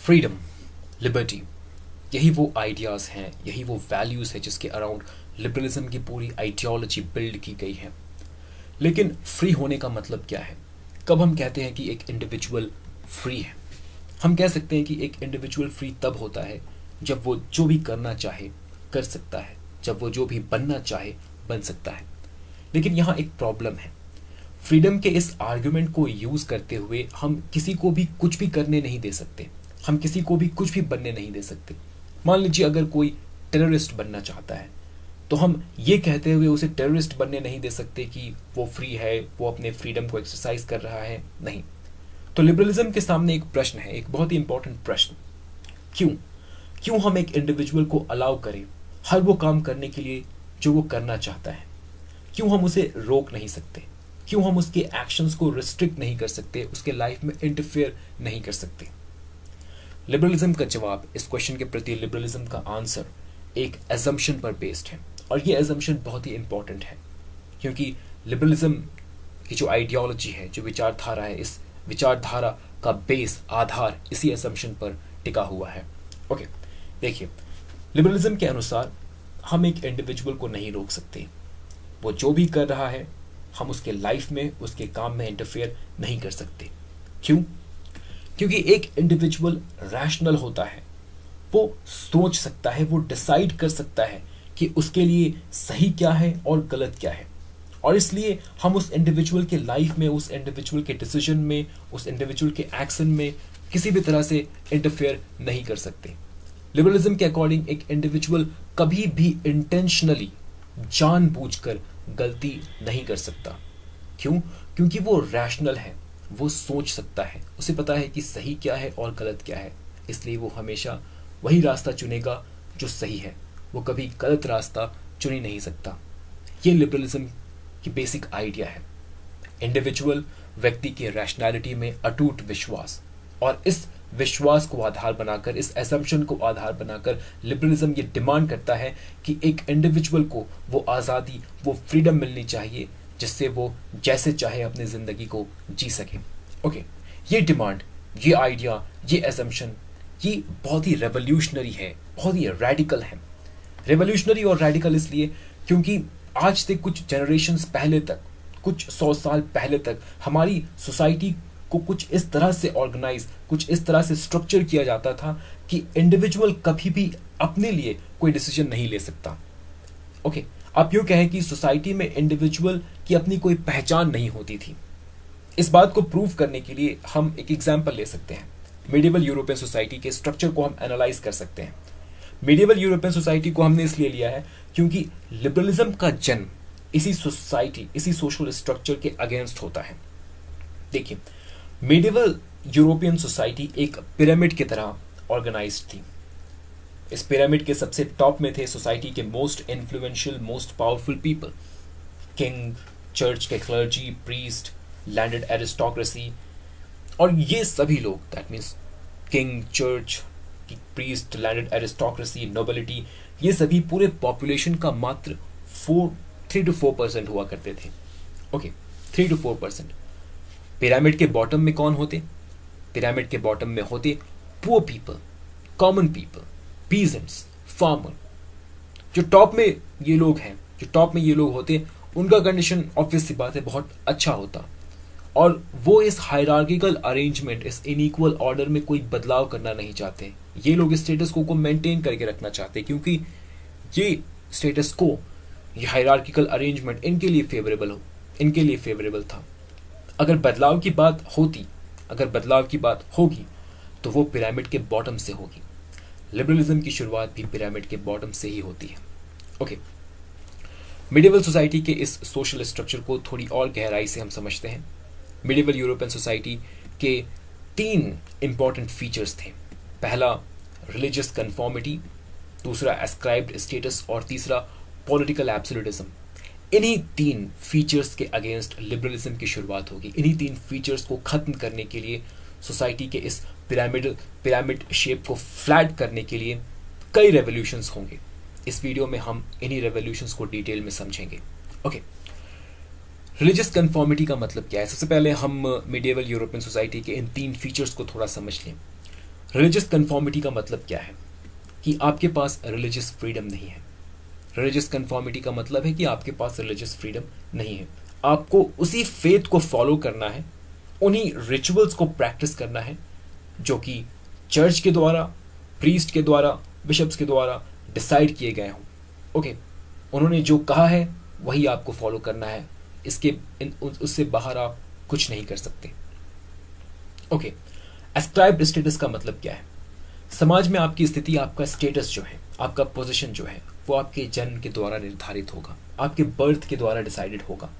Freedom, liberty, यही वो ideas हैं, यही वो वैल्यूज़ है जिसके अराउंड लिबरलिज्म की पूरी आइडियोलॉजी बिल्ड की गई है। लेकिन फ्री होने का मतलब क्या है? कब हम कहते हैं कि एक इंडिविजुअल फ्री है? हम कह सकते हैं कि एक इंडिविजुअल फ्री तब होता है जब वो जो भी करना चाहे कर सकता है, जब वो जो भी बनना चाहे बन सकता है। लेकिन यहाँ एक प्रॉब्लम है। फ्रीडम के इस आर्गुमेंट को यूज करते हुए हम किसी को भी कुछ भी करने नहीं दे सकते, हम किसी को भी कुछ भी बनने नहीं दे सकते। मान लीजिए अगर कोई टेररिस्ट बनना चाहता है तो हम ये कहते हुए उसे टेररिस्ट बनने नहीं दे सकते कि वो फ्री है, वो अपने फ्रीडम को एक्सरसाइज कर रहा है, नहीं। तो लिबरलिज्म के सामने एक प्रश्न है, एक बहुत ही इंपॉर्टेंट प्रश्न। क्यों हम एक इंडिविजुअल को अलाउ करें हर वो काम करने के लिए जो वो करना चाहता है? क्यों हम उसे रोक नहीं सकते? क्यों हम उसके एक्शंस को रिस्ट्रिक्ट नहीं कर सकते, उसके लाइफ में इंटरफेयर नहीं कर सकते? लिबरलिज्म का जवाब, इस क्वेश्चन के प्रति लिबरलिज्म का आंसर एक एजम्पशन पर बेस्ड है। और ये एजम्पशन बहुत ही इंपॉर्टेंट है क्योंकि लिबरलिज्म की जो आइडियोलॉजी है, जो विचारधारा है, इस विचारधारा का बेस, आधार इसी एजम्पशन पर टिका हुआ है। ओके, देखिए, लिबरलिज्म के अनुसार हम एक इंडिविजुअल को नहीं रोक सकते। वो जो भी कर रहा है हम उसके लाइफ में, उसके काम में इंटरफेयर नहीं कर सकते। क्यों? क्योंकि एक इंडिविजुअल रैशनल होता है, वो सोच सकता है, वो डिसाइड कर सकता है कि उसके लिए सही क्या है और गलत क्या है। और इसलिए हम उस इंडिविजुअल के लाइफ में, उस इंडिविजुअल के डिसीजन में, उस इंडिविजुअल के एक्शन में किसी भी तरह से इंटरफेयर नहीं कर सकते। लिबरलिज्म के अकॉर्डिंग एक इंडिविजुअल कभी भी इंटेंशनली, जानबूझकर गलती नहीं कर सकता। क्यों? क्योंकि वो रैशनल है, वो सोच सकता है, उसे पता है कि सही क्या है और गलत क्या है। इसलिए वो हमेशा वही रास्ता चुनेगा जो सही है, वो कभी गलत रास्ता चुन ही नहीं सकता। ये लिबरलिज्म की बेसिक आइडिया है। इंडिविजुअल, व्यक्ति के रैशनैलिटी में अटूट विश्वास, और इस विश्वास को आधार बनाकर, इस एजम्पशन को आधार बनाकर लिबरलिज्म ये डिमांड करता है कि एक इंडिविजुअल को वो आज़ादी, वो फ्रीडम मिलनी चाहिए जिससे वो जैसे चाहे अपनी ज़िंदगी को जी सके। ओके, ये डिमांड, ये आइडिया, ये एजम्पशन, ये बहुत ही रेवोल्यूशनरी है, बहुत ही रेडिकल है। रेवोल्यूशनरी और रेडिकल इसलिए क्योंकि आज से कुछ जनरेशन्स पहले तक, कुछ 100 साल पहले तक हमारी सोसाइटी को कुछ इस तरह से ऑर्गेनाइज, कुछ इस तरह से स्ट्रक्चर किया जाता था कि इंडिविजुअल कभी भी अपने लिए कोई डिसीजन नहीं ले सकता। ओके, आप यूं कहें कि सोसाइटी में इंडिविजुअल की अपनी कोई पहचान नहीं होती थी। इस बात को प्रूव करने के लिए हम एक एग्जाम्पल ले सकते हैं। मिडिवल यूरोपियन सोसाइटी के स्ट्रक्चर को हम एनालाइज कर सकते हैं। मिडिवल यूरोपियन सोसाइटी को हमने इसलिए लिया है क्योंकि लिबरलिज्म का जन्म इसी सोसाइटी, इसी सोशल स्ट्रक्चर के अगेंस्ट होता है। देखिए, मिडिवल यूरोपियन सोसाइटी एक पिरामिड की तरह ऑर्गेनाइज्ड थी। इस पिरामिड के सबसे टॉप में थे सोसाइटी के most influential, most powerful people, king, church के क्लर्जी, प्रीस्ट, लैंडेड एरिस्टोक्रेसी। और ये सभी लोग, that means king, church, priest, landed aristocracy, nobility, ये सभी पूरे पॉपुलेशन का मात्र 3 to 4% हुआ करते थे। Okay, 3 to 4%। पिरामिड के बॉटम में कौन होते? पिरामिड के बॉटम में होते poor people, common people, peasants, farmer. जो टॉप में ये लोग हैं, जो टॉप में ये लोग होते, उनका कंडीशन ऑब्वियस सी बात है बहुत अच्छा होता, और वो इस हायरार्किकल अरेंजमेंट, इस इनइक्वल ऑर्डर में कोई बदलाव करना नहीं चाहते। ये लोग स्टेटस को मेंटेन करके रखना चाहते क्योंकि ये स्टेटस को, ये हायरार्किकल अरेंजमेंट इनके लिए फेवरेबल था। अगर बदलाव की बात होती, अगर बदलाव की बात होगी तो वो पिरामिड के बॉटम से होगी। लिबरलिज्म की शुरुआत भी पिरामिड के बॉटम से ही होती है। ओके, मिडिवल सोसाइटी के इस सोशल स्ट्रक्चर को थोड़ी और गहराई से हम समझते हैं। मिडिवल यूरोपियन सोसाइटी के 3 इंपॉर्टेंट फीचर्स थे। पहला रिलीजियस कन्फॉर्मिटी, दूसरा एस्क्राइब्ड स्टेटस और तीसरा पॉलिटिकल एब्सोल्यूटिज्म। इन्हीं 3 फीचर्स के अगेंस्ट लिबरलिज्म की शुरुआत होगी। इन्हीं 3 फीचर्स को खत्म करने के लिए, सोसाइटी के इस पिरामिड शेप को फ्लैट करने के लिए कई रेवोल्यूशंस होंगे। इस वीडियो में हम इन्हीं रेवोल्यूशंस को डिटेल में समझेंगे। ओके, रिलीजियस कन्फॉर्मिटी का मतलब क्या है? सबसे पहले हम मिडिवल यूरोपियन सोसाइटी के इन 3 फीचर्स को थोड़ा समझ लें। रिलीजियस कन्फॉर्मिटी का मतलब क्या है? कि आपके पास रिलीजियस फ्रीडम नहीं है। रिलीजियस कन्फॉर्मिटी का मतलब है कि आपके पास रिलीजियस फ्रीडम नहीं है। आपको उसी फेथ को फॉलो करना है, उन्हीं रिचुअल्स को प्रैक्टिस करना है जो कि चर्च के द्वारा, प्रीस्ट के द्वारा, बिशप्स के द्वारा डिसाइड किए गए हों। ओके, उन्होंने जो कहा है वही आपको फॉलो करना है, उससे बाहर आप कुछ नहीं कर सकते। ओके, एस्क्राइब्ड स्टेटस का मतलब क्या है? समाज में आपकी स्थिति, आपका स्टेटस जो है, आपका पोजीशन जो है, वो आपके जन्म के द्वारा निर्धारित होगा, आपके बर्थ के द्वारा डिसाइडेड होगा।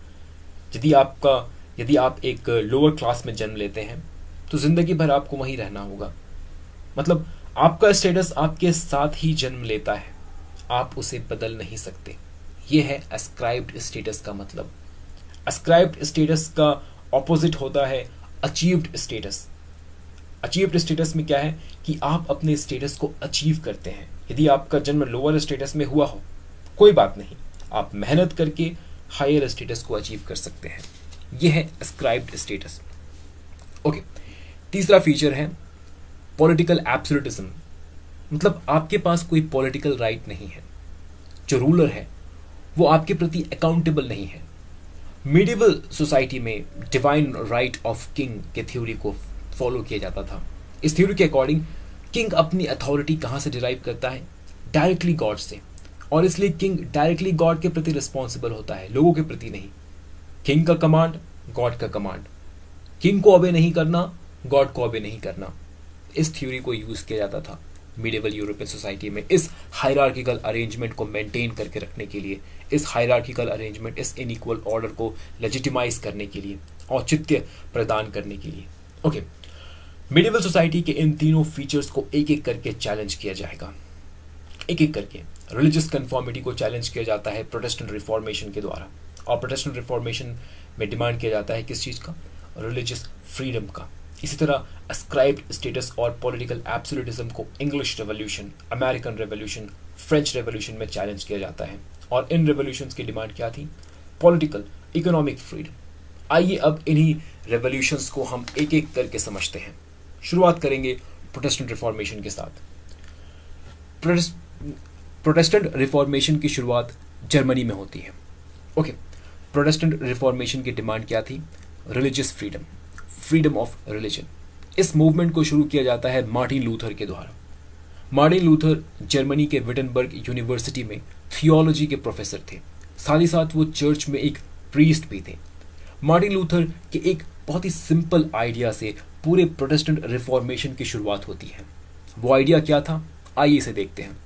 यदि आप एक लोअर क्लास में जन्म लेते हैं तो जिंदगी भर आपको वहीं रहना होगा। मतलब आपका स्टेटस आपके साथ ही जन्म लेता है, आप उसे बदल नहीं सकते। ये है एस्क्राइब्ड स्टेटस का मतलब। एस्क्राइब्ड स्टेटस का ऑपोजिट होता है अचीव्ड स्टेटस। अचीव्ड स्टेटस में क्या है कि आप अपने स्टेटस को अचीव करते हैं। यदि आपका जन्म लोअर स्टेटस में हुआ हो, कोई बात नहीं, आप मेहनत करके हायर स्टेटस को अचीव कर सकते हैं। यह है एस्क्राइब्ड स्टेटस। ओके, तीसरा फीचर है पॉलिटिकल एब्सोल्यूटिज्म। मतलब आपके पास कोई पॉलिटिकल राइट नहीं है। जो रूलर है वो आपके प्रति अकाउंटेबल नहीं है। मिडिवल सोसाइटी में डिवाइन राइट ऑफ किंग के थ्योरी को फॉलो किया जाता था। इस थ्योरी के अकॉर्डिंग किंग अपनी अथॉरिटी कहां से डिराइव करता है? डायरेक्टली गॉड से, और इसलिए किंग डायरेक्टली गॉड के प्रति रिस्पॉन्सिबल होता है, लोगों के प्रति नहीं। किंग का कमांड, गॉड का कमांड। किंग को ओबे नहीं करना, गॉड को ओबे नहीं करना। इस थ्योरी को यूज किया जाता था मिडिवल यूरोपियन सोसाइटी में, इस हायरार्किकल अरेंजमेंट को मेंटेन करके रखने के लिए, इस हायरार्किकल अरेंजमेंट, इस इनइक्वल ऑर्डर को लेजिटिमाइज करने के लिए, औचित्य प्रदान करने के लिए। ओके, मिडिवल सोसाइटी के इन तीनों फीचर्स को एक एक करके चैलेंज किया जाएगा। एक एक करके रिलीजियस कन्फॉर्मिटी को चैलेंज किया जाता है प्रोटेस्टेंट रिफॉर्मेशन के द्वारा, और प्रोटेस्टेंट रिफॉर्मेशन में डिमांड किया जाता है किस चीज का? रिलीजियस फ्रीडम का। इसी तरह अस्क्राइब्ड स्टेटस और पॉलिटिकल एब्सोल्यूटिज्म को English revolution, American revolution, French revolution में चैलेंज किया जाता है। और इन रेवोल्यूशंस की डिमांड क्या थी? Political, economic freedom. आइए अब इन्हीं रेवोल्यूशंस को हम एक एक करके समझते हैं। शुरुआत करेंगे प्रोटेस्टेंट रिफॉर्मेशन के साथ। प्रोटेस्टेंट रिफॉर्मेशन की शुरुआत जर्मनी में होती है। ओके, प्रोटेस्टेंट रिफॉर्मेशन की डिमांड क्या थी? Religious freedom, freedom of religion. इस मूवमेंट को शुरू किया जाता है मार्टिन लूथर के द्वारा। मार्टिन लूथर जर्मनी के विटनबर्ग यूनिवर्सिटी में थियोलॉजी के प्रोफेसर थे, साथ ही साथ वो चर्च में एक प्रीस्ट भी थे। मार्टिन लूथर के एक बहुत ही सिंपल आइडिया से पूरे प्रोटेस्टेंट रिफॉर्मेशन की शुरुआत होती है। वो आइडिया क्या था? आइए इसे देखते हैं।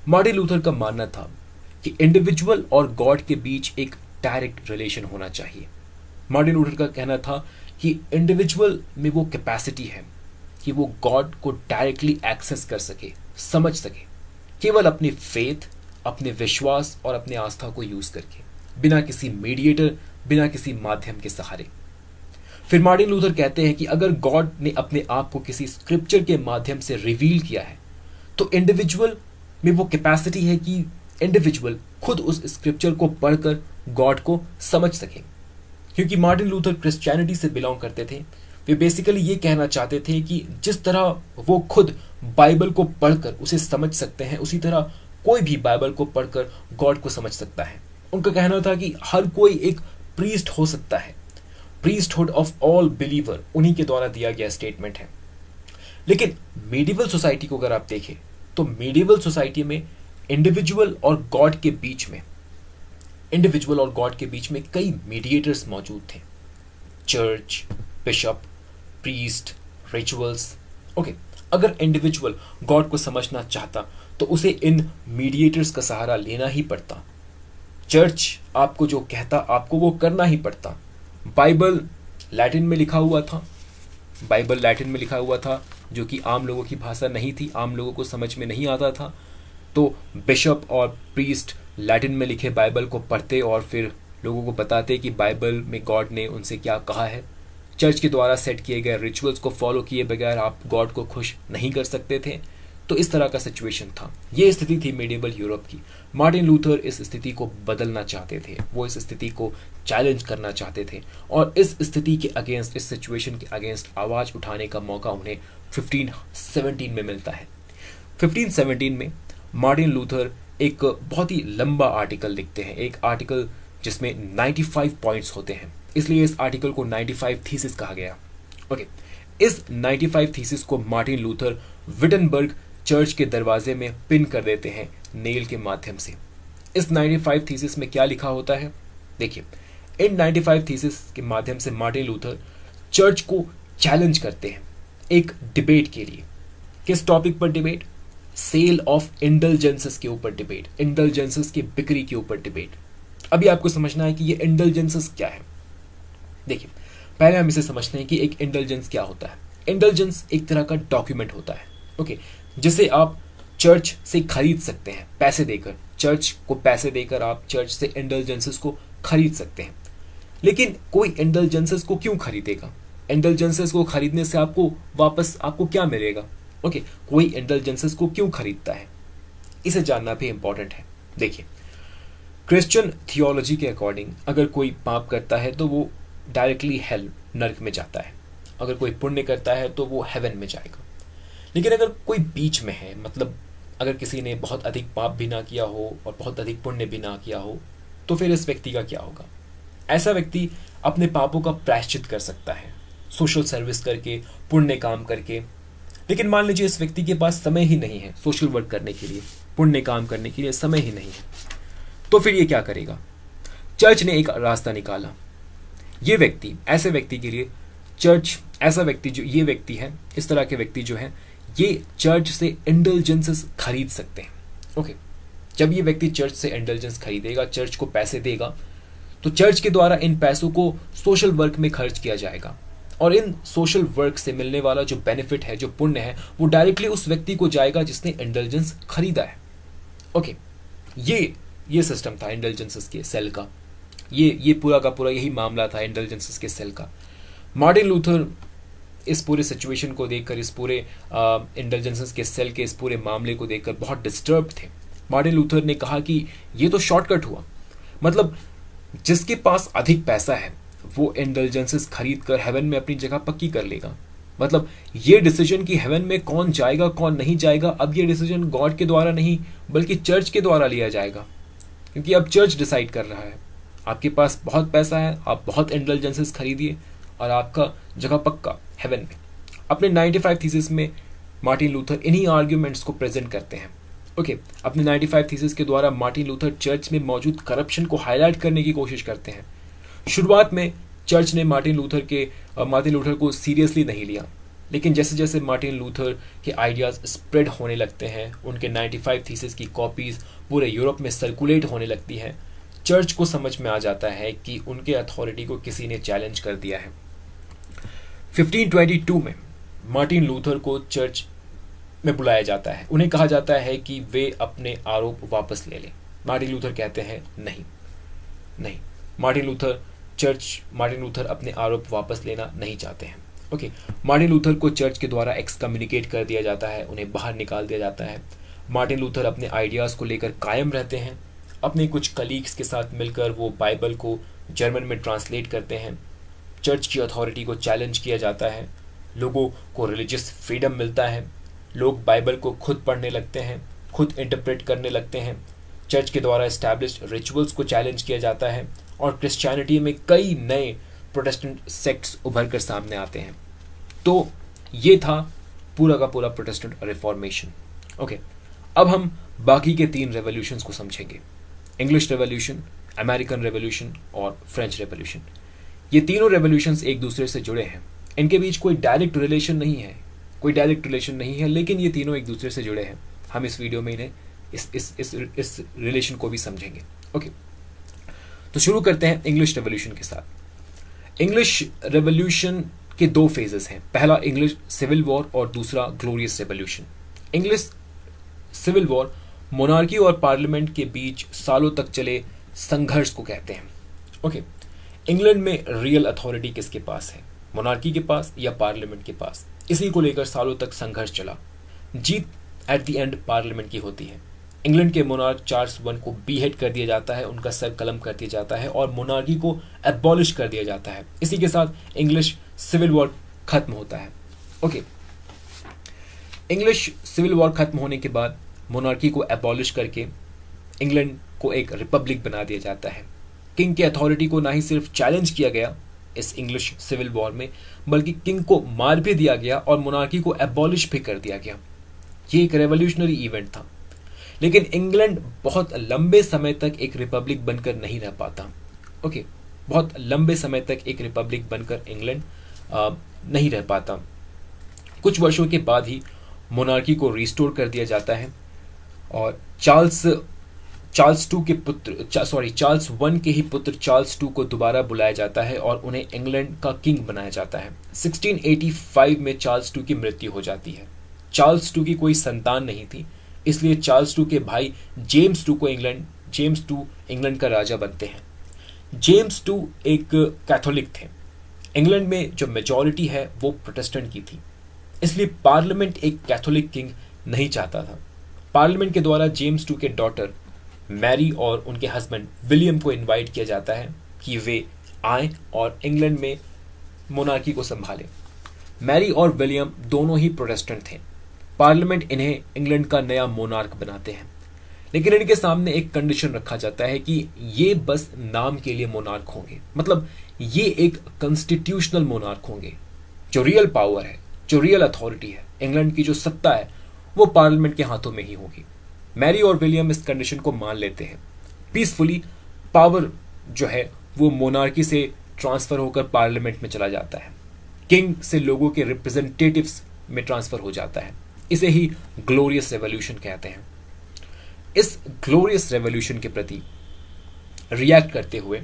मार्टिन लूथर का मानना था कि इंडिविजुअल और गॉड के बीच एक डायरेक्ट रिलेशन होना चाहिए। मार्टिन लूथर का कहना था कि इंडिविजुअल में वो कैपेसिटी है कि वो गॉड को डायरेक्टली एक्सेस कर सके, समझ सके, केवल अपने फेथ, अपने विश्वास और अपने आस्था को यूज करके, बिना किसी मीडिएटर, बिना किसी माध्यम के सहारे। फिर मार्टिन लूथर कहते हैं कि अगर गॉड ने अपने आप को किसी स्क्रिप्चर के माध्यम से रिवील किया है तो इंडिविजुअल में वो कैपेसिटी है कि इंडिविजुअल खुद उस स्क्रिप्चर को पढ़कर गॉड को समझ सके। क्योंकि मार्टिन लूथर क्रिश्चियनिटी से बिलोंग करते थे, वे बेसिकली ये कहना चाहते थे कि जिस तरह वो खुद बाइबल को पढ़कर उसे समझ सकते हैं, उसी तरह कोई भी बाइबल को पढ़कर गॉड को समझ सकता है। उनका कहना था कि हर कोई एक प्रीस्ट हो सकता है। प्रीस्टहुड ऑफ ऑल बिलीवर उन्हीं के द्वारा दिया गया स्टेटमेंट है। लेकिन मेडिवल सोसाइटी को अगर आप देखें तो मेडिवल सोसाइटी में इंडिविजुअल और गॉड के बीच में कई मीडिएटर्स मौजूद थे। Church, bishop, priest, rituals. Okay, अगर इंडिविजुअल गॉड को समझना चाहता तो उसे इन मीडिएटर्स का सहारा लेना ही पड़ता। चर्च आपको जो कहता आपको वो करना ही पड़ता। बाइबल लैटिन में लिखा हुआ था, जो कि आम लोगों की भाषा नहीं थी, आम लोगों को समझ में नहीं आता था। तो बिशप और प्रीस्ट लैटिन में लिखे बाइबल को पढ़ते और फिर लोगों को बताते कि बाइबल में गॉड ने उनसे क्या कहा है। चर्च के द्वारा सेट किए गए रिचुअल्स को फॉलो किए बगैर आप गॉड को खुश नहीं कर सकते थे। तो इस तरह का सिचुएशन था, ये स्थिति थी मेडिवल यूरोप की। मार्टिन लूथर इस स्थिति को बदलना चाहते थे, वो इस स्थिति को चैलेंज करना चाहते थे और इस स्थिति के अगेंस्ट, इस सिचुएशन के अगेंस्ट आवाज उठाने का मौका उन्हें 1517 में मिलता है। 1517 में मार्टिन लूथर एक बहुत ही लंबा आर्टिकल लिखते हैं, एक आर्टिकल जिसमें 95 पॉइंट्स होते हैं, इसलिए इस आर्टिकल को 95 थीसिस कहा गया। ओके, इस 95 थीसिस को मार्टिन लूथर विटनबर्ग चर्च के दरवाजे में पिन कर देते हैं नेल के माध्यम से। इस 95 थीसिस में क्या लिखा होता है, देखिए, इन 95 थीसिस के माध्यम से मार्टिन लूथर चर्च को चैलेंज करते हैं एक डिबेट के लिए। किस टॉपिक पर डिबेट? सेल ऑफ इंडल्जेंसेस के ऊपर डिबेट, इंडल्जेंसेस की बिक्री के ऊपर डिबेट। अभी आपको समझना है कि ये इंडल्जेंसेस क्या है। देखिए, पहले हम इसे समझते हैं कि एक इंडल्जेंस क्या होता है। इंडल्जेंस एक तरह का डॉक्यूमेंट होता है, ओके, जिसे आप चर्च से खरीद सकते हैं पैसे देकर। चर्च को पैसे देकर आप चर्च से इंडल्जेंसेस को खरीद सकते हैं। लेकिन कोई इंडल्जेंसेस को क्यों खरीदेगा? इंडल्जेंसेस को खरीदने से आपको क्या मिलेगा? ओके, कोई इंडल्जेंसेस को क्यों खरीदता है, इसे जानना भी इंपॉर्टेंट है। देखिए, क्रिश्चियन थियोलॉजी के अकॉर्डिंग अगर कोई पाप करता है तो वो डायरेक्टली हेल, नरक में जाता है। अगर कोई पुण्य करता है तो वो हेवन में जाएगा। लेकिन अगर कोई बीच में है, मतलब अगर किसी ने बहुत अधिक पाप भी ना किया हो और बहुत अधिक पुण्य भी ना किया हो, तो फिर इस व्यक्ति का क्या होगा? ऐसा व्यक्ति अपने पापों का प्रायश्चित कर सकता है सोशल सर्विस करके, पुण्य काम करके। लेकिन मान लीजिए इस व्यक्ति के पास समय ही नहीं है सोशल वर्क करने के लिए, पुण्य काम करने के लिए समय ही नहीं है, तो फिर ये क्या करेगा? चर्च ने एक रास्ता निकाला। ये व्यक्ति, ऐसे व्यक्ति के लिए चर्च, ऐसा व्यक्ति जो ये व्यक्ति है, इस तरह के व्यक्ति जो है, ये चर्च से इंडल्जेंसेस खरीद सकते हैं। ओके, जब ये व्यक्ति चर्च से इंडल्जेंस खरीदेगा, चर्च को पैसे देगा, तो चर्च के द्वारा इन पैसों को सोशल वर्क में खर्च किया जाएगा और इन सोशल वर्क से मिलने वाला जो बेनिफिट है, जो पुण्य है, वो डायरेक्टली उस व्यक्ति को जाएगा जिसने इंडल्जेंस खरीदा है। ओके, ये सिस्टम था इंडल्जेंसेस के सेल का। ये पूरा का पूरा यही मामला था इंडल्जेंसेस के सेल का। मार्टिन लूथर इस पूरे सिचुएशन को देखकर, इस पूरे इंडल्जेंसेस के सेल के इस पूरे मामले को देखकर बहुत डिस्टर्ब थे। मार्टिन लूथर ने कहा कि ये तो शॉर्टकट हुआ, मतलब जिसके पास अधिक पैसा है वो इंडल्जेंसेस खरीद कर हेवन में अपनी जगह पक्की कर लेगा। मतलब ये डिसीजन कि हेवन में कौन जाएगा कौन नहीं जाएगा, अब ये डिसीजन गॉड के द्वारा नहीं बल्कि चर्च के द्वारा लिया जाएगा, क्योंकि अब चर्च डिसाइड कर रहा है। आपके पास बहुत पैसा है, आप बहुत इंडल्जेंसेस खरीदिए और आपका जगह पक्का हेवन में। अपने 95 थीसिस में मार्टिन लूथर इन्हीं आर्ग्यूमेंट्स को प्रेजेंट करते हैं। ओके, अपने 95 थीसिस के द्वारा मार्टिन लूथर चर्च में मौजूद करप्शन को हाईलाइट करने की कोशिश करते हैं। शुरुआत में चर्च ने मार्टिन लूथर को सीरियसली नहीं लिया, लेकिन जैसे जैसे मार्टिन लूथर के आइडियाज स्प्रेड होने लगते हैं, उनके 95 थीसिस की कॉपीज पूरे यूरोप में सर्कुलेट होने लगती है, चर्च को समझ में आ जाता है कि उनके अथॉरिटी को किसी ने चैलेंज कर दिया है। 1522 में मार्टिन लूथर को चर्च में बुलाया जाता है। उन्हें कहा जाता है कि वे अपने आरोप वापस ले लें। मार्टिन लूथर कहते हैं नहीं। मार्टिन लूथर अपने आरोप वापस लेना नहीं चाहते हैं। ओके, मार्टिन लूथर को चर्च के द्वारा एक्सकम्युनिकेट कर दिया जाता है, उन्हें बाहर निकाल दिया जाता है। मार्टिन लूथर अपने आइडियाज़ को लेकर कायम रहते हैं। अपने कुछ कलीग्स के साथ मिलकर वो बाइबल को जर्मन में ट्रांसलेट करते हैं। चर्च की अथॉरिटी को चैलेंज किया जाता है, लोगों को रिलीजियस फ्रीडम मिलता है, लोग बाइबल को खुद पढ़ने लगते हैं, खुद इंटरप्रेट करने लगते हैं। चर्च के द्वारा एस्टैब्लिश्ड रिचुअल्स को चैलेंज किया जाता है और क्रिश्चियनिटी में कई नए प्रोटेस्टेंट सेक्ट्स उभर कर सामने आते हैं। तो ये था पूरा का पूरा प्रोटेस्टेंट रिफॉर्मेशन। ओके, अब हम बाकी के 3 रेवोल्यूशंस को समझेंगे, इंग्लिश रेवोल्यूशन, अमेरिकन रेवोल्यूशन और फ्रेंच रेवोल्यूशन। ये तीनों रेवोल्यूशंस एक दूसरे से जुड़े हैं, इनके बीच कोई डायरेक्ट रिलेशन नहीं है, लेकिन ये तीनों एक दूसरे से जुड़े हैं। हम इस वीडियो में इन्हें इस रिलेशन को भी समझेंगे। ओके, तो शुरू करते हैं इंग्लिश रेवोल्यूशन के साथ। इंग्लिश रेवोल्यूशन के 2 फेजेस हैं, पहला इंग्लिश सिविल वॉर और दूसरा glorious revolution. English civil war monarchy और पार्लियामेंट के बीच सालों तक चले संघर्ष को कहते हैं। ओके, इंग्लैंड में रियल अथॉरिटी किसके पास है, मोनार्की के पास या पार्लियामेंट के पास? इसी को लेकर सालों तक संघर्ष चला। जीत एट द एंड पार्लियामेंट की होती है। इंग्लैंड के मोनार्क चार्ल्स I को बीहेड कर दिया जाता है, उनका सर कलम कर दिया जाता है और मोनार्की को एबॉलिश कर दिया जाता है। इसी के साथ इंग्लिश सिविल वॉर खत्म होता है। ओके, इंग्लिश सिविल वॉर खत्म होने के बाद मोनार्की को एबॉलिश करके इंग्लैंड को एक रिपब्लिक बना दिया जाता है। किंग की अथॉरिटी को ना ही सिर्फ चैलेंज किया गया इस इंग्लिश सिविल वॉर में, बल्कि किंग को मार भी दिया गया और मोनार्की को एबॉलिश भी कर दिया गया। ये एक रेवोल्यूशनरी इवेंट था। लेकिन इंग्लैंड बहुत लंबे समय तक एक रिपब्लिक बनकर नहीं रह पाता। ओके, बहुत लंबे समय तक एक रिपब्लिक बनकर इंग्लैंड नहीं रह पाता। कुछ वर्षों के बाद ही मोनार्की को रिस्टोर कर दिया जाता है और चार्ल्स वन के ही पुत्र चार्ल्स टू को दोबारा बुलाया जाता है और उन्हें इंग्लैंड का किंग बनाया जाता है। 1685 में चार्ल्स टू की मृत्यु हो जाती है। चार्ल्स टू की कोई संतान नहीं थी, इसलिए चार्ल्स टू के भाई जेम्स टू इंग्लैंड का राजा बनते हैं। जेम्स टू एक कैथोलिक थे। इंग्लैंड में जो मेजॉरिटी है वो प्रोटेस्टेंट की थी, इसलिए पार्लियामेंट एक कैथोलिक किंग नहीं चाहता था। पार्लियामेंट के द्वारा जेम्स टू के डॉटर मैरी और उनके हस्बैंड विलियम को इनवाइट किया जाता है कि वे आए और इंग्लैंड में मोनार्की को संभालें। मैरी और विलियम दोनों ही प्रोटेस्टेंट थे। पार्लियामेंट इन्हें इंग्लैंड का नया मोनार्क बनाते हैं, लेकिन इनके सामने एक कंडीशन रखा जाता है कि ये बस नाम के लिए मोनार्क होंगे, मतलब ये एक कॉन्स्टिट्यूशनल मोनार्क होंगे। जो रियल पावर है, जो रियल अथॉरिटी है, इंग्लैंड की जो सत्ता है, वो पार्लियामेंट के हाथों में ही होगी। मैरी और विलियम इस कंडीशन को मान लेते हैं। पीसफुली पावर जो है वो मोनार्की से ट्रांसफर होकर पार्लियामेंट में चला जाता है, किंग से लोगों के रिप्रेजेंटेटिव्स में ट्रांसफर हो जाता है। इसे ही ग्लोरियस रेवोल्यूशन कहते हैं। इस ग्लोरियस रेवोल्यूशन के प्रति रिएक्ट करते हुए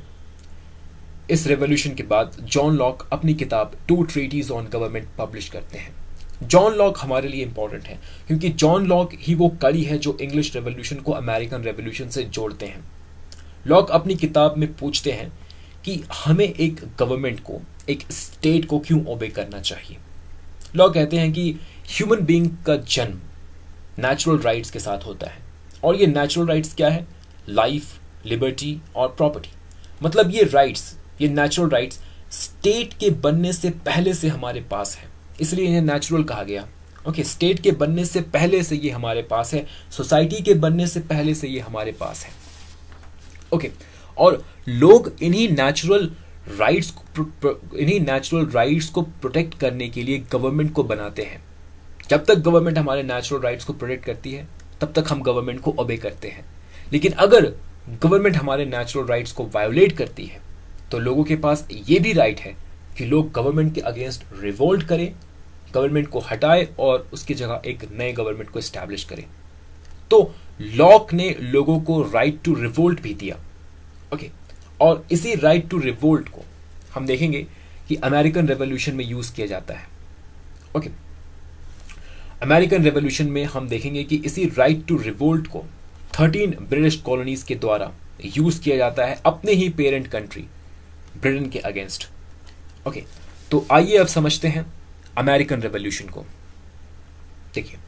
इस रेवोल्यूशन के बाद जॉन लॉक अपनी किताब 2 ट्रीटीज ऑन गवर्नमेंट पब्लिश करते हैं। जॉन लॉक हमारे लिए इंपॉर्टेंट है क्योंकि जॉन लॉक ही वो कड़ी है जो इंग्लिश रेवोल्यूशन को अमेरिकन रेवोल्यूशन से जोड़ते हैं। लॉक अपनी किताब में पूछते हैं कि हमें एक गवर्नमेंट को, एक स्टेट को क्यों ओबे करना चाहिए। लॉक कहते हैं कि ह्यूमन बीइंग का जन्म नेचुरल राइट्स के साथ होता है, और ये नेचुरल राइट्स क्या है? लाइफ, लिबर्टी और प्रॉपर्टी। मतलब ये राइट्स, ये नेचुरल राइट्स स्टेट के बनने से पहले से हमारे पास है, इसलिए इन्हें नेचुरल कहा गया। ओके, स्टेट के बनने से पहले से ये हमारे पास है, सोसाइटी के बनने से पहले से ये हमारे पास है। ओके, और लोग इन्हीं नेचुरल राइट्स को प्रोटेक्ट करने के लिए गवर्नमेंट को बनाते हैं। जब तक गवर्नमेंट हमारे नेचुरल राइट्स को प्रोटेक्ट करती है तब तक हम गवर्नमेंट को ओबे करते हैं। लेकिन अगर गवर्नमेंट हमारे नेचुरल राइट्स को वायोलेट करती है तो लोगों के पास ये भी राइट है कि लोग गवर्नमेंट के अगेंस्ट रिवोल्ट करें, गवर्नमेंट को हटाए और उसकी जगह एक नए गवर्नमेंट को एस्टैब्लिश करें। तो लॉक ने लोगों को राइट टू रिवोल्ट भी दिया। ओके, और इसी राइट टू रिवोल्ट को हम देखेंगे कि अमेरिकन रेवोल्यूशन में यूज किया जाता है। ओके, अमेरिकन रेवोल्यूशन में हम देखेंगे कि इसी राइट टू रिवोल्ट को 13 ब्रिटिश कॉलोनीज के द्वारा यूज किया जाता है अपने ही पेरेंट कंट्री ब्रिटेन के अगेंस्ट। ओके, तो आइए अब समझते हैं अमेरिकन रेवोल्यूशन को। देखिए,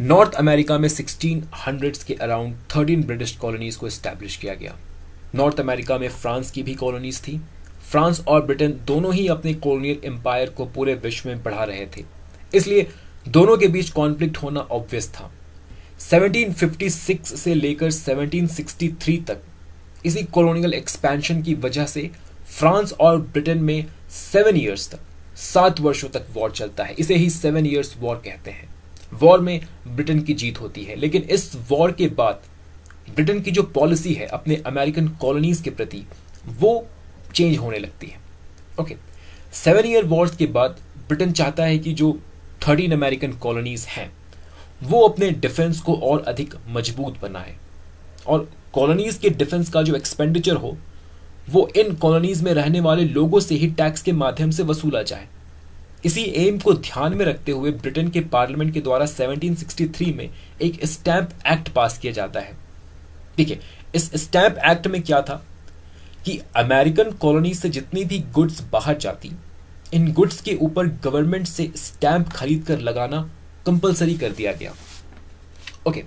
नॉर्थ अमेरिका में 1600s के अराउंड 13 ब्रिटिश कॉलोनीज को एस्टैब्लिश किया गया। नॉर्थ अमेरिका में फ्रांस की भी कॉलोनीज थी। फ्रांस और ब्रिटेन दोनों ही अपने कॉलोनियल एम्पायर को पूरे विश्व में बढ़ा रहे थे, इसलिए दोनों के बीच कॉन्फ्लिक्ट होना ऑब्वियस था। 1756 से लेकर 1763 तक इसी कॉलोनियल एक्सपेंशन की वजह से फ्रांस और ब्रिटेन में 7 वर्षों तक वॉर चलता है। इसे ही 7 इयर्स वॉर कहते हैं। वॉर में ब्रिटेन की जीत होती है, लेकिन इस वॉर के बाद ब्रिटेन की जो पॉलिसी है अपने अमेरिकन कॉलोनीज के प्रति वो चेंज होने लगती है। ओके, 7 ईयर वॉर्स के बाद ब्रिटेन चाहता है कि जो 13 अमेरिकन कॉलोनीज हैं वो अपने डिफेंस को और अधिक मजबूत बनाए और कॉलोनीज के डिफेंस का जो एक्सपेंडिचर हो वो इन कॉलोनीज में रहने वाले लोगों से ही टैक्स के माध्यम से वसूला जाए। इसी एम को ध्यान में रखते हुए ब्रिटेन के पार्लियामेंट के द्वारा 1763 में एक स्टैंप एक्ट पास किया जाता है। देखिए, इस स्टैंप एक्ट में क्या था कि अमेरिकन कॉलोनी से जितनी भी गुड्स बाहर जाती, इन गुड्स के ऊपर गवर्नमेंट से स्टैंप खरीद कर लगाना कंपलसरी कर दिया गया। ओके,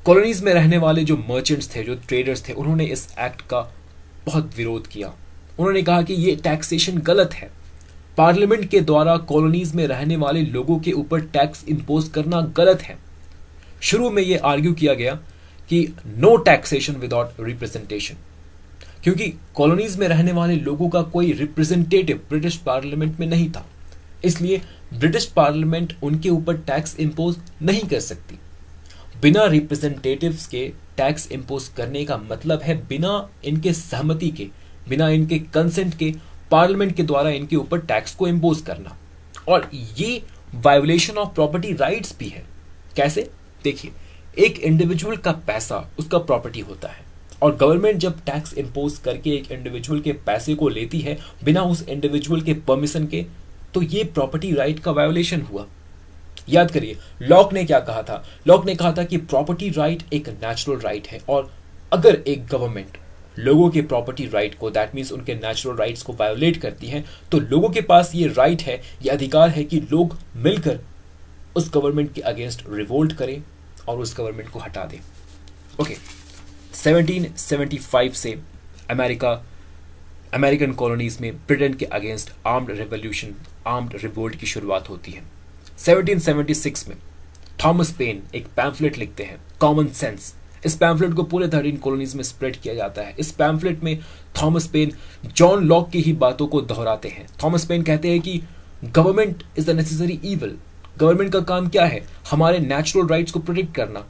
कॉलोनीज में रहने वाले जो मर्चेंट्स थे, जो ट्रेडर्स थे, उन्होंने इस एक्ट का बहुत विरोध किया। उन्होंने कहा कि ये टैक्सेशन गलत है। पार्लियामेंट के द्वारा कॉलोनीज में रहने वाले लोगों के ऊपर टैक्स इंपोज करना गलत है। शुरू में यह आर्ग्यू किया गया कि नो टैक्सेशन विदाउट रिप्रेजेंटेशन, क्योंकि कॉलोनीज में रहने वाले लोगों का कोई रिप्रेजेंटेटिव ब्रिटिश पार्लियामेंट में नहीं था, इसलिए ब्रिटिश पार्लियामेंट उनके ऊपर टैक्स इंपोज नहीं कर सकती। बिना रिप्रेजेंटेटिव्स के टैक्स इंपोज करने का मतलब है बिना इनके सहमति के, बिना इनके कंसेंट के पार्लियामेंट के द्वारा इनके ऊपर टैक्स को इंपोज करना, और ये वायोलेशन ऑफ प्रॉपर्टी राइट्स भी है। कैसे? देखिए, एक इंडिविजुअल का पैसा उसका प्रॉपर्टी होता है, और गवर्नमेंट जब टैक्स इंपोज करके एक इंडिविजुअल के पैसे को लेती है बिना उस इंडिविजुअल के परमिशन के, तो ये प्रॉपर्टी राइट का वायोलेशन हुआ। याद करिए, लॉक ने क्या कहा था? लॉक ने कहा था कि प्रॉपर्टी राइट एक नेचुरल राइट है, और अगर एक गवर्नमेंट लोगों के प्रॉपर्टी राइट को, दैट मीन्स उनके नेचुरल राइट्स को वायोलेट करती है, तो लोगों के पास ये राइट है, ये अधिकार है कि लोग मिलकर उस गवर्नमेंट के अगेंस्ट रिवोल्ट करें और उस गवर्नमेंट को हटा दें। ओके, 1775 से अमेरिकन कॉलोनीज में ब्रिटेन के अगेंस्ट आर्म्ड रिवोल्ट की शुरुआत होती है। 1776 में थॉमस पेन एक पैम्फलेट लिखते हैं, कॉमन सेंस। इस पैम्फलेट को पूरे 13 कॉलोनीज में स्प्रेड किया जाता है। इस पैम्फलेट में थॉमस पेन जॉन लॉक की ही बातों को दोहराते हैं। थॉमस पेन कहते हैं कि government is the necessary evil. Government का काम क्या है? हमारे नेचुरल राइट्स को प्रोटेक्ट करना।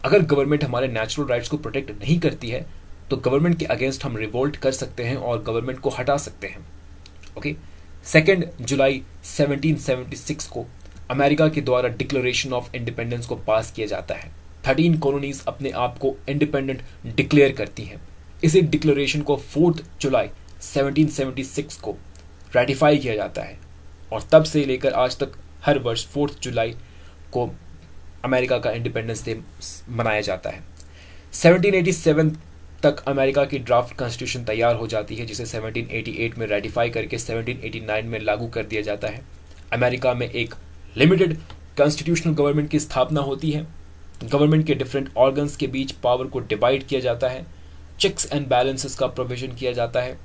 अगर गवर्नमेंट हमारे नेचुरल राइट्स को प्रोटेक्ट नहीं करती है तो गवर्नमेंट के अगेंस्ट हम रिवोल्ट कर सकते हैं और गवर्नमेंट को हटा सकते हैं। ओके, 2 जुलाई 1776 को अमेरिका के द्वारा डिक्लेरेशन ऑफ इंडिपेंडेंस को पास किया जाता है। 13 कॉलोनीज अपने आप को इंडिपेंडेंट डिक्लेयर करती हैं। इसी डिक्लेरेशन को 4 जुलाई 1776 को रेटिफाई किया जाता है, और तब से लेकर आज तक हर वर्ष 4 जुलाई को अमेरिका का इंडिपेंडेंस डे मनाया जाता है। 1787 तक अमेरिका की ड्राफ्ट कॉन्स्टिट्यूशन तैयार हो जाती है, जिसे 1788 में रेटिफाई करके 1789 में लागू कर दिया जाता है। अमेरिका में एक लिमिटेड कॉन्स्टिट्यूशनल गवर्नमेंट की स्थापना होती है। गवर्नमेंट के डिफरेंट ऑर्गन्स के बीच पावर को डिवाइड किया जाता है। चेक्स एंड बैलेंसेस का प्रोविजन किया जाता है।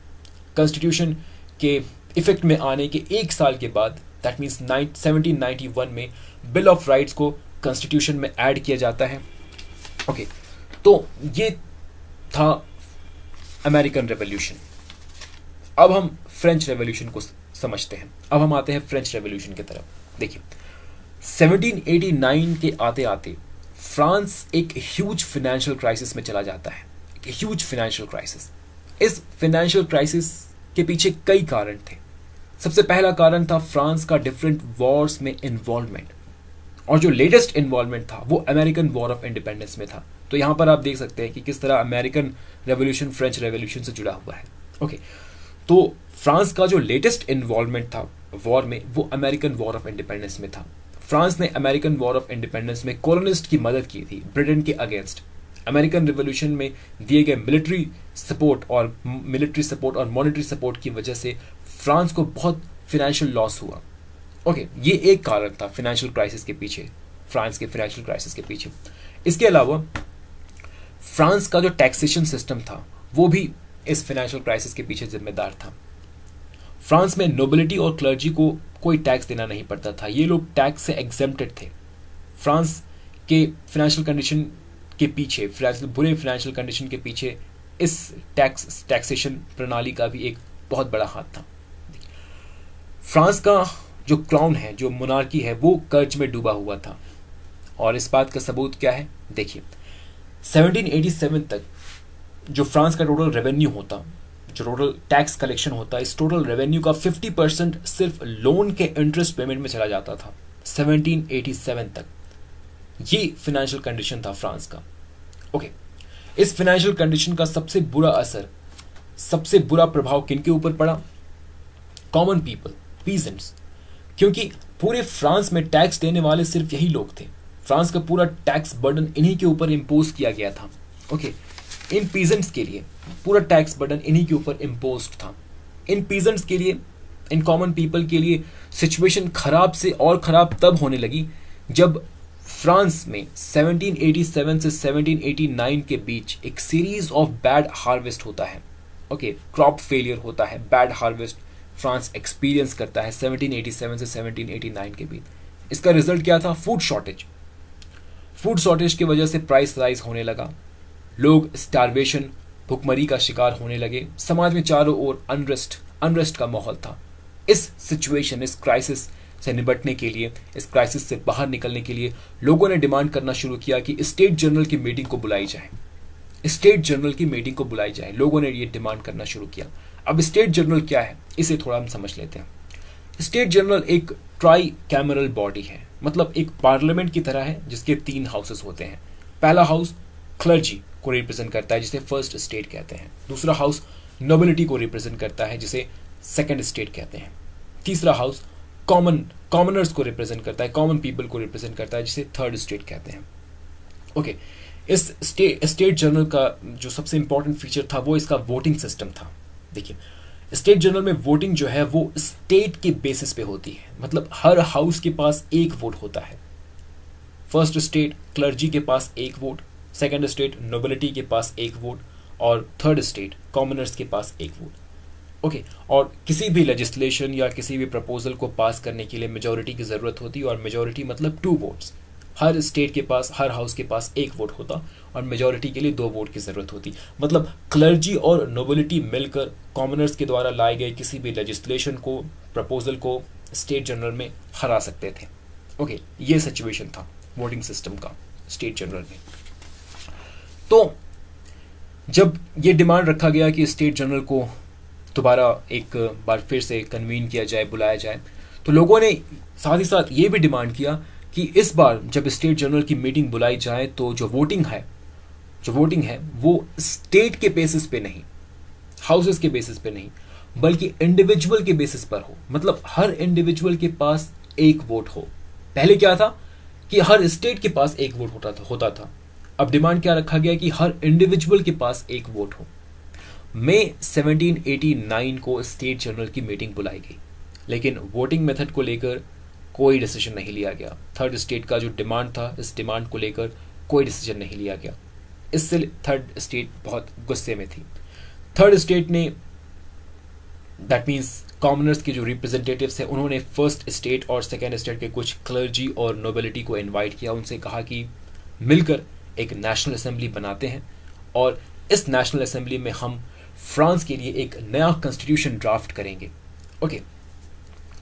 कॉन्स्टिट्यूशन के इफेक्ट में आने के 1 साल के बाद, दैट मीन्स 1791 में बिल ऑफ राइट्स को कॉन्स्टिट्यूशन में ऐड किया जाता है। ओके, तो ये था अमेरिकन रेवोल्यूशन। अब हम फ्रेंच रेवोल्यूशन को समझते हैं। अब हम आते हैं फ्रेंच रेवोल्यूशन की तरफ। देखिए, 1789 के आते आते फ्रांस एक ह्यूज फाइनेंशियल क्राइसिस में चला जाता है। एक ह्यूज फाइनेंशियल क्राइसिस। इस फाइनेंशियल क्राइसिस के पीछे कई कारण थे। सबसे पहला कारण था फ्रांस का डिफरेंट वॉर्स में इन्वॉल्वमेंट, और जो लेटेस्ट इन्वॉल्वमेंट था वो अमेरिकन वॉर ऑफ इंडिपेंडेंस में था। तो यहां पर आप देख सकते हैं कि किस तरह अमेरिकन रेवोल्यूशन फ्रेंच रेवोल्यूशन से जुड़ा हुआ है। ओके, तो फ्रांस का जो लेटेस्ट इन्वॉल्वमेंट था वॉर में, वो अमेरिकन वॉर ऑफ इंडिपेंडेंस में था। फ्रांस ने अमेरिकन वॉर ऑफ इंडिपेंडेंस में कॉलोनिस्ट की मदद की थी ब्रिटेन के अगेंस्ट। अमेरिकन रिवोल्यूशन में दिए गए मिलिट्री सपोर्ट और मॉनेटरी सपोर्ट की वजह से फ्रांस को बहुत फाइनेंशियल लॉस हुआ। ओके, ये एक कारण था फाइनेंशियल क्राइसिस के पीछे, फ्रांस के फाइनेंशियल क्राइसिस के पीछे। इसके अलावा फ्रांस का जो टैक्सेशन सिस्टम था वो भी इस फाइनेंशियल क्राइसिस के पीछे जिम्मेदार था। फ्रांस में नोबिलिटी और क्लर्जी को कोई टैक्स देना नहीं पड़ता था। ये लोग टैक्स से एग्जेम्प्टेड थे। फ्रांस के फाइनेंशियल कंडीशन के पीछे, बुरे फाइनेंशियल कंडीशन के पीछे इस टैक्सेशन प्रणाली का भी एक बहुत बड़ा हाथ था। फ्रांस का जो क्राउन है, जो मोनार्की है, वो कर्ज में डूबा हुआ था। और इस बात का सबूत क्या है? देखिए, 1787 तक जो फ्रांस का टोटल रेवेन्यू होता, जो टोटल टैक्स कलेक्शन होता, इस टोटल रेवेन्यू का 50% सिर्फ लोन के इंटरेस्ट पेमेंट में चला जाता था। 1787 तक ये फाइनेंशियल कंडीशन था फ्रांस का। ओके, इस फाइनेंशियल कंडीशन का सबसे बुरा असर, सबसे बुरा प्रभाव किनके ऊपर पड़ा? Common people, peasants. क्योंकि पूरे फ्रांस में टैक्स देने वाले सिर्फ यही लोग थे। फ्रांस का पूरा टैक्स बर्डन इन्हीं के ऊपर इम्पोज किया गया था। ओके, इन पीजेंट्स के लिए पूरा टैक्स बर्डन इन्हीं के ऊपर इम्पोज्ड था। इन पीजेंट्स के लिए, इन कॉमन पीपल के लिए सिचुएशन खराब से और खराब तब होने लगी जब फ्रांस में 1787 से 1789 के बीच एक सीरीज ऑफ बैड हार्वेस्ट होता है। ओके, क्रॉप फेलियर होता है, बैड हार्वेस्ट, फ्रांस एक्सपीरियंस करता है 1787 से 1789 के बीच। इसका रिजल्ट क्या था? Food shortage. फूड शॉर्टेज की वजह से प्राइस राइज होने लगा, लोग स्टारवेशन, भुखमरी का शिकार होने लगे, समाज में चारों ओर अनरेस्ट का माहौल था। इस सिचुएशन, इस क्राइसिस से निपटने के लिए, इस क्राइसिस से बाहर निकलने के लिए लोगों ने डिमांड करना शुरू किया कि स्टेट जनरल की मीटिंग को बुलाई जाए। स्टेट जनरल की मीटिंग को बुलाई जाए, लोगों ने ये डिमांड करना शुरू किया। अब स्टेट जनरल क्या है, इसे थोड़ा हम समझ लेते हैं। स्टेट जनरल एक ट्राई कैमरल बॉडी है, मतलब एक पार्लियामेंट की तरह है जिसके 3 हाउसेस होते हैं। पहला हाउस क्लर्जी को रिप्रेजेंट करता है जिसे फर्स्ट स्टेट कहते हैं। दूसरा हाउस नोबिलिटी को रिप्रेजेंट करता है जिसे सेकंड स्टेट कहते हैं। तीसरा हाउस कॉमनर्स को रिप्रेजेंट करता है, कॉमन पीपल को रिप्रेजेंट करता है जिसे थर्ड स्टेट कहते हैं। ओके, इस स्टेट जनरल का जो सबसे इंपॉर्टेंट फीचर था वो इसका वोटिंग सिस्टम था। देखिए, स्टेट जनरल में वोटिंग जो है वो स्टेट के बेसिस पे होती है, मतलब हर हाउस के पास एक वोट होता है। फर्स्ट स्टेट क्लर्जी के पास एक वोट, सेकंड स्टेट नोबिलिटी के पास एक वोट और थर्ड स्टेट कॉमनर्स के पास एक वोट। ओके, और किसी भी लेजिस्लेशन या किसी भी प्रपोजल को पास करने के लिए मेजॉरिटी की जरूरत होती है, और मेजॉरिटी मतलब 2 वोट्स। हर स्टेट के पास, हर हाउस के पास एक वोट होता और मेजॉरिटी के लिए 2 वोट की जरूरत होती। मतलब क्लर्जी और नोबिलिटी मिलकर कॉमनर्स के द्वारा लाए गए किसी भी लेजिस्लेशन को, प्रपोजल को स्टेट जनरल में हरा सकते थे। ओके, ये सिचुएशन था वोटिंग सिस्टम का स्टेट जनरल में। तो जब ये डिमांड रखा गया कि स्टेट जनरल को दोबारा एक बार फिर से कन्वीन किया जाए, बुलाया जाए, तो लोगों ने साथ ही साथ ये भी डिमांड किया कि इस बार जब स्टेट जनरल की मीटिंग बुलाई जाए तो जो वोटिंग है वो स्टेट के बेसिस पे नहीं, हाउसेस के बेसिस पे नहीं, बल्कि इंडिविजुअल के बेसिस पर हो। मतलब हर इंडिविजुअल के पास एक वोट हो। पहले क्या था कि हर स्टेट के पास एक वोट होता था। अब डिमांड क्या रखा गया कि हर इंडिविजुअल के पास एक वोट हो। मई 1789 को स्टेट जनरल की मीटिंग बुलाई गई, लेकिन वोटिंग मेथड को लेकर कोई डिसीजन नहीं लिया गया। थर्ड स्टेट का जो डिमांड था, इस डिमांड को लेकर कोई डिसीजन नहीं लिया गया। इससे थर्ड स्टेट बहुत गुस्से में थी। थर्ड स्टेट ने, दैट मीन्स कॉमनर्स के जो रिप्रेजेंटेटिव्स हैं, उन्होंने फर्स्ट स्टेट और सेकेंड स्टेट के कुछ क्लर्जी और नोबिलिटी को इनवाइट किया। उनसे कहा कि मिलकर एक नेशनल असेंबली बनाते हैं और इस नेशनल असेंबली में हम फ्रांस के लिए एक नया कॉन्स्टिट्यूशन ड्राफ्ट करेंगे। ओके,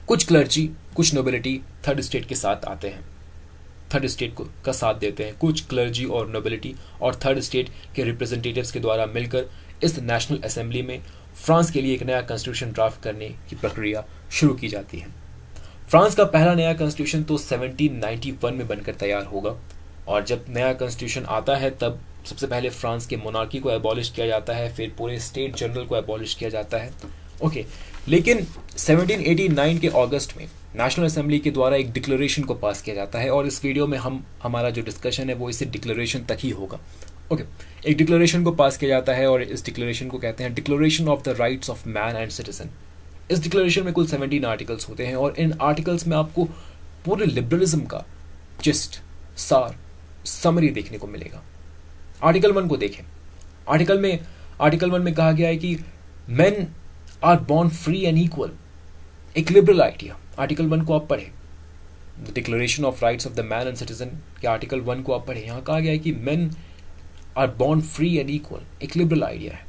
कुछ क्लर्जी, कुछ नोबिलिटी थर्ड स्टेट के साथ आते हैं, थर्ड स्टेट को का साथ देते हैं। कुछ क्लर्जी और नोबिलिटी और थर्ड स्टेट के रिप्रेजेंटेटिव्स के द्वारा मिलकर इस नेशनल असेंबली में फ्रांस के लिए एक नया कॉन्स्टिट्यूशन ड्राफ्ट करने की प्रक्रिया शुरू की जाती है। फ्रांस का पहला नया कॉन्स्टिट्यूशन तो 1791 में बनकर तैयार होगा, और जब नया कॉन्स्टिट्यूशन आता है तब सबसे पहले फ्रांस के मोनार्की को एबॉलिश किया जाता है, फिर पूरे स्टेट जनरल को एबॉलिश किया जाता है। ओके, लेकिन 1789 के अगस्त में नेशनल असेंबली के द्वारा एक डिक्लेरेशन को पास किया जाता है, और इस वीडियो में हमारा जो डिस्कशन है वो इसी डिक्लेरेशन तक ही होगा। ओके, एक डिक्लेरेशन को पास किया जाता है और इस डिक्लेरेशन को कहते हैं declaration of the rights of man and citizen. इस डिक्लेरेशन में कुल 17 आर्टिकल्स होते हैं, और इन आर्टिकल्स में आपको पूरे लिबरलिज्म का जिस्ट, सार, समरी देखने को मिलेगा। आर्टिकल 1 को देखें। आर्टिकल 1 में कहा गया है कि men are born free and equal, एक लिबरल आइडिया। आर्टिकल 1 को आप पढ़े, the declaration of rights of the man and citizen के आर्टिकल 1 को आप पढ़े। यहां कहा गया है कि men are born free and equal, एक लिबरल आइडिया है।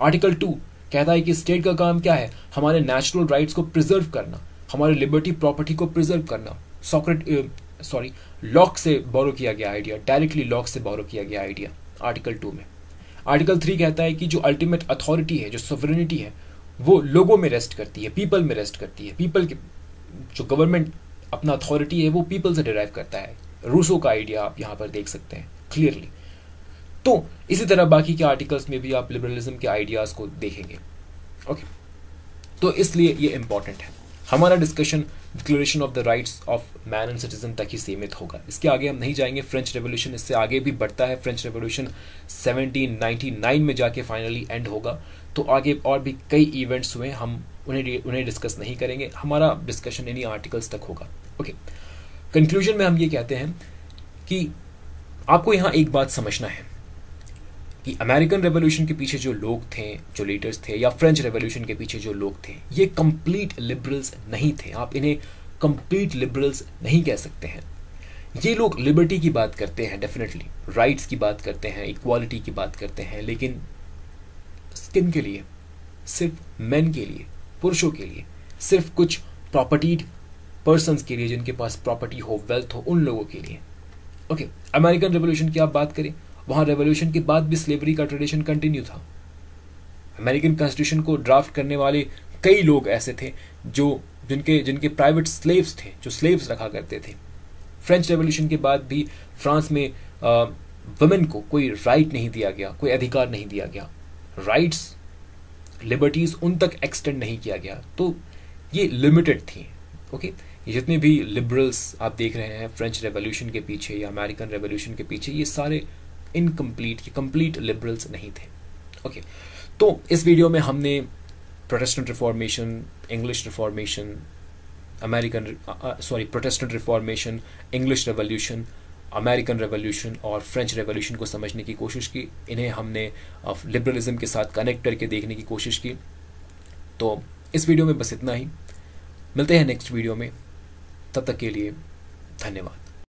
आर्टिकल 2 कहता है कि स्टेट का काम क्या है, हमारे नेचुरल राइट्स को प्रिजर्व करना, हमारे लिबर्टी प्रॉपर्टी को प्रिजर्व करना। लॉक से बोरो किया गया आइडिया, डायरेक्टली लॉक से बोरो किया गया आइडिया आर्टिकल 2 में। आर्टिकल 3 कहता है कि जो अल्टीमेट अथॉरिटी है, जो सॉवरेनिटी है, वो लोगों में रेस्ट करती है, पीपल में रेस्ट करती है। पीपल के जो गवर्नमेंट अपना अथॉरिटी है वो पीपल से डिराइव करता है। रूसो का आइडिया आप यहाँ पर देख सकते हैं क्लियरली। तो इसी तरह बाकी के आर्टिकल्स में भी आप लिबरलिज्म के आइडियाज को देखेंगे। ओके, तो इसलिए ये इंपॉर्टेंट है। हमारा discussion declaration of the rights of man and citizen तक ही सीमित होगा, इसके आगे हम नहीं जाएंगे। फ्रेंच रेवोल्यूशन इससे आगे भी बढ़ता है। फ्रेंच रेवोल्यूशन 1799 में जाके फाइनली एंड होगा। तो आगे और भी कई इवेंट्स हुए, हम उन्हें डिस्कस नहीं करेंगे। हमारा डिस्कशन इन्हीं आर्टिकल्स तक होगा। ओके, कंक्लूजन में हम ये कहते हैं कि आपको यहाँ एक बात समझना है कि अमेरिकन रेवोल्यूशन के पीछे जो लोग थे, जो लीडर्स थे, या फ्रेंच रेवोल्यूशन के पीछे जो लोग थे, ये कंप्लीट लिबरल्स नहीं थे। आप इन्हें कंप्लीट लिबरल्स नहीं कह सकते हैं। ये लोग लिबर्टी की बात करते हैं, डेफिनेटली राइट्स की बात करते हैं, इक्वालिटी की बात करते हैं, लेकिन किन के लिए? सिर्फ मेन के लिए, पुरुषों के लिए, सिर्फ कुछ प्रॉपर्टीड पर्सन्स के लिए, जिनके पास प्रॉपर्टी हो, वेल्थ हो, उन लोगों के लिए। ओके, अमेरिकन रेवोल्यूशन की आप बात करें, वहां रेवोल्यूशन के बाद भी स्लेवरी का ट्रेडिशन कंटिन्यू था। अमेरिकन कॉन्स्टिट्यूशन को ड्राफ्ट करने वाले कई लोग ऐसे थे जो जिनके प्राइवेट स्लेव्स थे, जो स्लेव्स रखा करते थे। फ्रेंच रेवोल्यूशन के बाद भी फ्रांस में वुमेन को कोई राइट नहीं दिया गया, कोई अधिकार नहीं दिया गया, राइट्स, लिबर्टीज उन तक एक्सटेंड नहीं किया गया। तो ये लिमिटेड थी। ओके, ये जितने भी लिबरल्स आप देख रहे हैं फ्रेंच रेवोल्यूशन के पीछे या अमेरिकन रेवोल्यूशन के पीछे, ये सारे इनकम्प्लीट, ये कंप्लीट लिबरल्स नहीं थे। ओके, तो इस वीडियो में हमने Protestant reformation, English reformation, Protestant reformation, English revolution, American revolution और फ्रेंच रेवोल्यूशन को समझने की कोशिश की। इन्हें हमने लिबरलिज्म के साथ कनेक्ट करके देखने की कोशिश की। तो इस वीडियो में बस इतना ही। मिलते हैं नेक्स्ट वीडियो में, तब तक के लिए धन्यवाद।